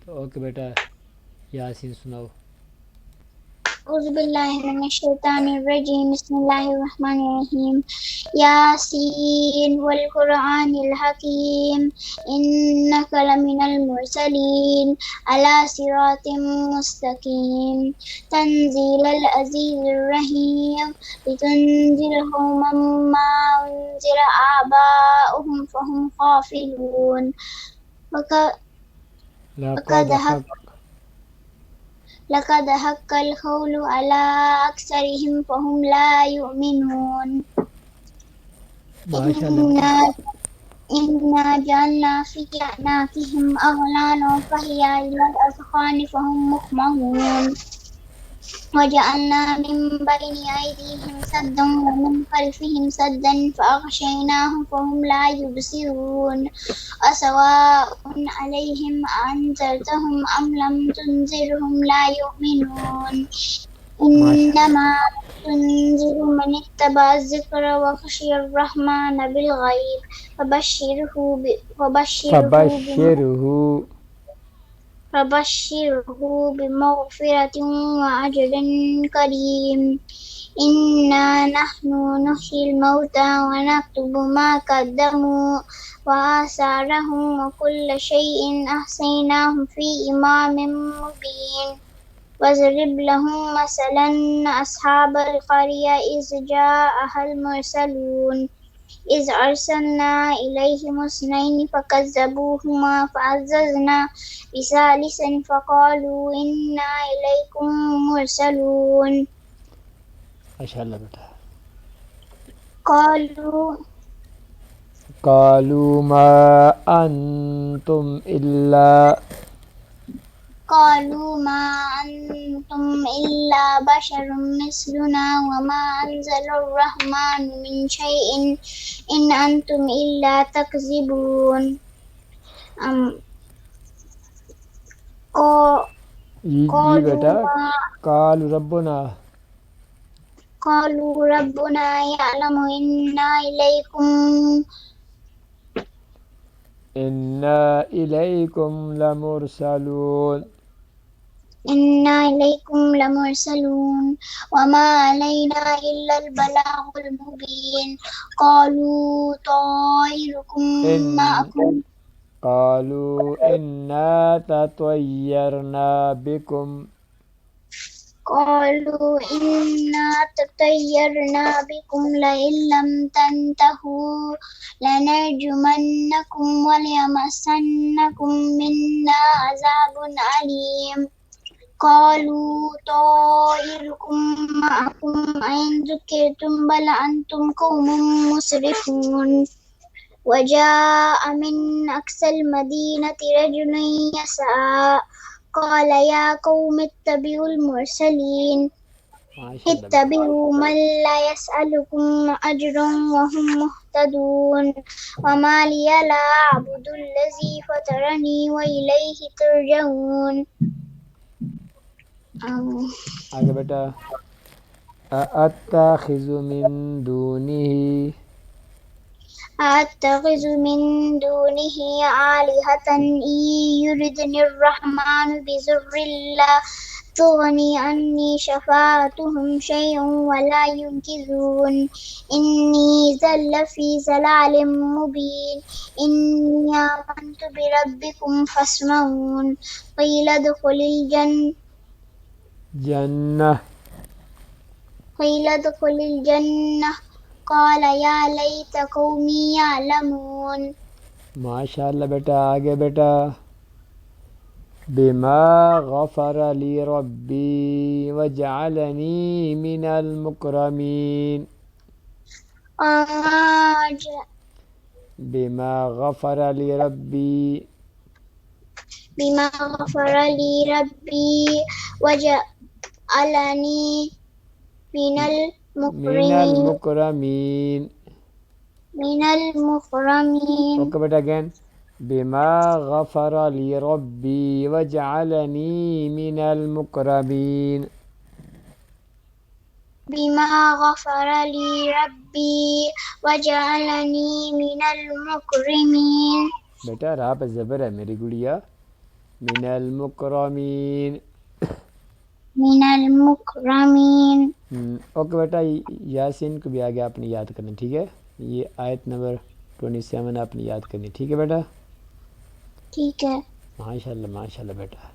تو اوکے بیٹا یاسین سناؤ. أعوذ بالله من الشيطان الرجيم بسم الله الرحمن الرحيم ياسين والقرآن الحكيم إنك لمن المرسلين على صراط مستقيم تنزيل العزيز الرحيم لتنذر قوما ما أنذر آباؤهم فهم غافلون لقد لقد حق القول على أكثرهم فهم لا يؤمنون ماشاء اللہ بیٹا. إنا جعلنا في أعناقهم أغلالا فهي إلى الأذقان فهم مقمحون وجعلنا من بين أيديهم سدا ومن خلفهم سدا فأغشيناهم فهم لا يبصرون أسواء عليهم أأنذرتهم أم لم تنذرهم لا يؤمنون إنما تنذر من اتبع الذكر وخشي الرحمن بالغيب فبشره بمغفرة وأجر كريم إنا نحن نحيي الموتى ونكتب ما قدموا وآثارهم وكل شيء أحصيناه في إمام مبين واضرب لهم مثلا أصحاب القرية إذ جاءها المرسلون إذ أرسلنا إليهم اثنين فكذبوهما فعززنا بثالث فقالوا إنا إليكم مرسلون ماشاء اللہ بیٹا. قالوا ما أنتم إلا بشر مثلنا وما أنزل الرحمن من شيء إن أنتم إلا تكذبون جی بیٹا. قالوا ربنا يعلم إنا إليكم لمرسلون وما علينا إلا البلاغ المبين قالوا طائركم معكم قالوا إنا تطيرنا بكم لئن لم تنتهوا لنرجمنكم وليمسنكم منا عذاب أليم قالوا طائركم معكم أئن ذكرتم بل أنتم قوم مسرفون وجاء من أقصى المدينة رجل يسعى قال يا قوم اتبعوا المرسلين اتبعوا من لا يسألكم أجرا وهم مهتدون وما لي لا أعبد الذي فطرني وإليه ترجعون. آگے بیٹا. أأتخذ من دونه آلهة إن يردني الرحمن بضر لا تغني عني شفاعتهم شيئا ولا ينقذون إني ذل في ضلال مبين إني آمنت بربكم فاسمعون قيل ادخل الجنة قال يا ليت قومي يعلمون. ماشاء اللہ بیٹا. آگے بیٹا. بما غفر لي ربي وجعلني من المكرمين بما غفر لي ربي وجعلني من المكرمين. اوکے بیٹا اگین. بما غفر لي ربي وجعلني من المكرمين بما غفر لي ربي وجعلني من المكرمين. بیٹا راہ پہ زبر ہے میری گڑیا. من المکرمین. من المكرمين. اوکے بیٹا یاسین کو بھی آگے آپ نے یاد کرنا، ٹھیک ہے؟ یہ آیت نمبر 27 آپ نے یاد کرنی، ٹھیک ہے بیٹا؟ ٹھیک ہے. ماشاء اللہ بیٹا.